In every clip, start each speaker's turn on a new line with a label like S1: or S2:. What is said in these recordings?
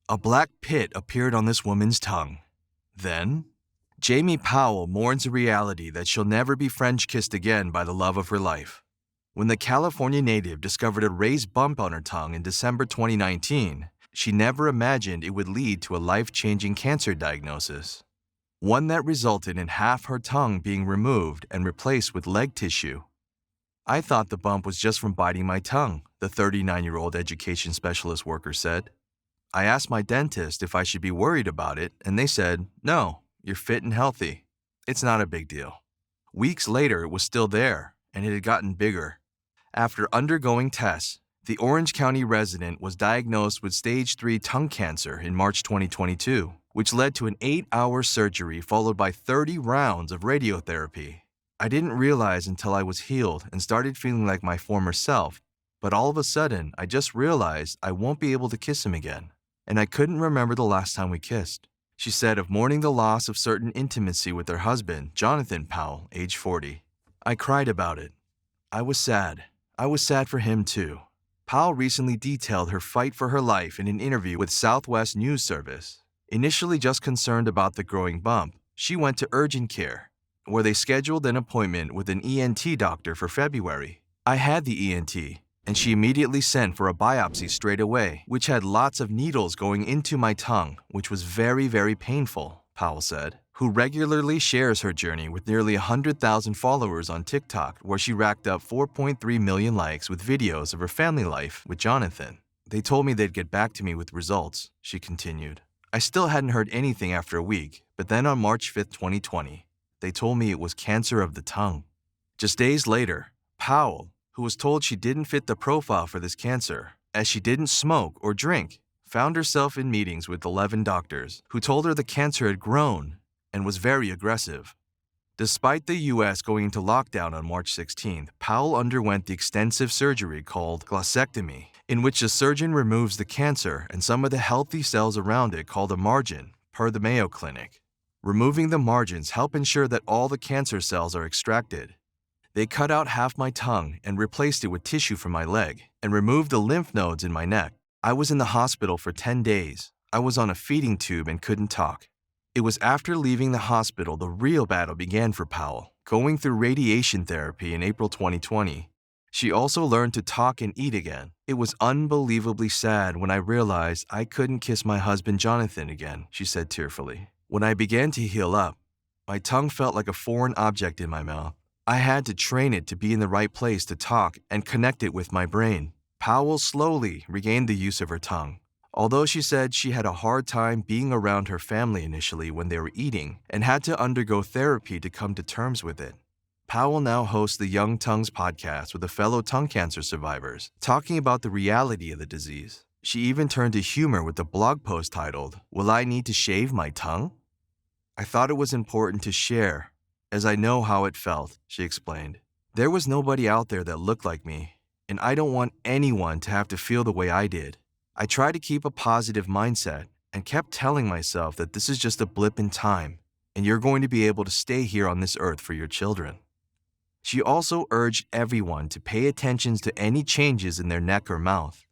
S1: A black pit appeared on this woman's tongue. Then, Jamie Powell mourns the reality that she'll never be French kissed again by the love of her life. When the California native discovered a raised bump on her tongue in December 2019, she never imagined it would lead to a life-changing cancer diagnosis. One that resulted in half her tongue being removed and replaced with leg tissue. I thought the bump was just from biting my tongue, the 39-year-old education specialist worker said. I asked my dentist if I should be worried about it, and they said, no, you're fit and healthy. It's not a big deal. Weeks later, it was still there, and it had gotten bigger. After undergoing tests, the Orange County resident was diagnosed with stage 3 tongue cancer in March 2022, which led to an 8-hour surgery followed by 30 rounds of radiotherapy. I didn't realize until I was healed and started feeling like my former self, but all of a sudden, I just realized I won't be able to kiss him again, and I couldn't remember the last time we kissed. She said of mourning the loss of certain intimacy with her husband, Jonathan Powell, age 40. I cried about it. I was sad. I was sad for him too. Powell recently detailed her fight for her life in an interview with Southwest News Service. Initially just concerned about the growing bump, she went to urgent care, where they scheduled an appointment with an ENT doctor for February. I had the ENT, and she immediately sent for a biopsy straight away, which had lots of needles going into my tongue, which was very, very painful, Powell said, who regularly shares her journey with nearly 100,000 followers on TikTok, where she racked up 4.3 million likes with videos of her family life with Jonathan. They told me they'd get back to me with results, she continued. I still hadn't heard anything after a week, but then on March 5, 2020, they told me it was cancer of the tongue. Just days later, Powell, who was told she didn't fit the profile for this cancer, as she didn't smoke or drink, found herself in meetings with 11 doctors who told her the cancer had grown and was very aggressive. Despite the U.S. going into lockdown on March 16th, Powell underwent the extensive surgery called glossectomy, in which the surgeon removes the cancer and some of the healthy cells around it called a margin, per the Mayo Clinic. Removing the margins help ensure that all the cancer cells are extracted. They cut out half my tongue and replaced it with tissue from my leg and removed the lymph nodes in my neck. I was in the hospital for 10 days. I was on a feeding tube and couldn't talk. It was after leaving the hospital the real battle began for Powell, going through radiation therapy in April 2020. She also learned to talk and eat again. It was unbelievably sad when I realized I couldn't kiss my husband Jonathan again, she said tearfully. When I began to heal up, my tongue felt like a foreign object in my mouth. I had to train it to be in the right place to talk and connect it with my brain. Powell slowly regained the use of her tongue. Although she said she had a hard time being around her family initially when they were eating and had to undergo therapy to come to terms with it. Powell now hosts the Young Tongues podcast with fellow tongue cancer survivors, talking about the reality of the disease. She even turned to humor with a blog post titled, "Will I Need to Shave My Tongue?" I thought it was important to share, as I know how it felt, she explained. There was nobody out there that looked like me, and I don't want anyone to have to feel the way I did. I tried to keep a positive mindset and kept telling myself that this is just a blip in time, and you're going to be able to stay here on this earth for your children. She also urged everyone to pay attention to any changes in their neck or mouth.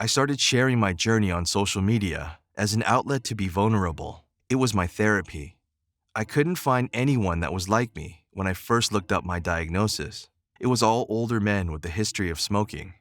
S1: I started sharing my journey on social media as an outlet to be vulnerable. It was my therapy. I couldn't find anyone that was like me when I first looked up my diagnosis. It was all older men with a history of smoking.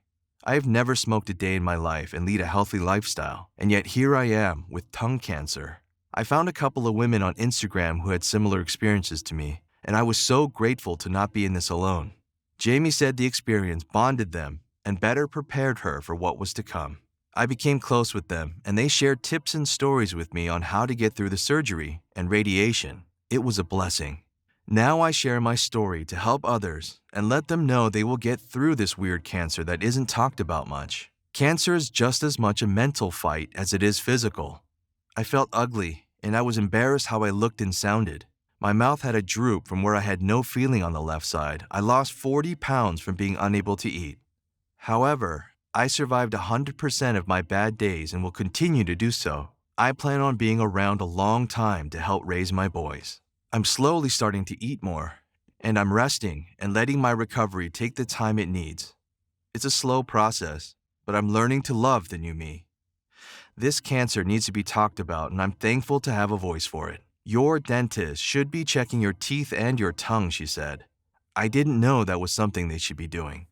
S1: I have never smoked a day in my life and lead a healthy lifestyle, and yet here I am with tongue cancer. I found a couple of women on Instagram who had similar experiences to me, and I was so grateful to not be in this alone. Jamie said the experience bonded them and better prepared her for what was to come. I became close with them, and they shared tips and stories with me on how to get through the surgery and radiation. It was a blessing. Now I share my story to help others and let them know they will get through this weird cancer that isn't talked about much. Cancer is just as much a mental fight as it is physical. I felt ugly, and I was embarrassed how I looked and sounded. My mouth had a droop from where I had no feeling on the left side. I lost 40 pounds from being unable to eat. However, I survived 100% of my bad days and will continue to do so. I plan on being around a long time to help raise my boys. I'm slowly starting to eat more, and I'm resting and letting my recovery take the time it needs. It's a slow process, but I'm learning to love the new me. This cancer needs to be talked about, and I'm thankful to have a voice for it. Your dentist should be checking your teeth and your tongue, she said. I didn't know that was something they should be doing.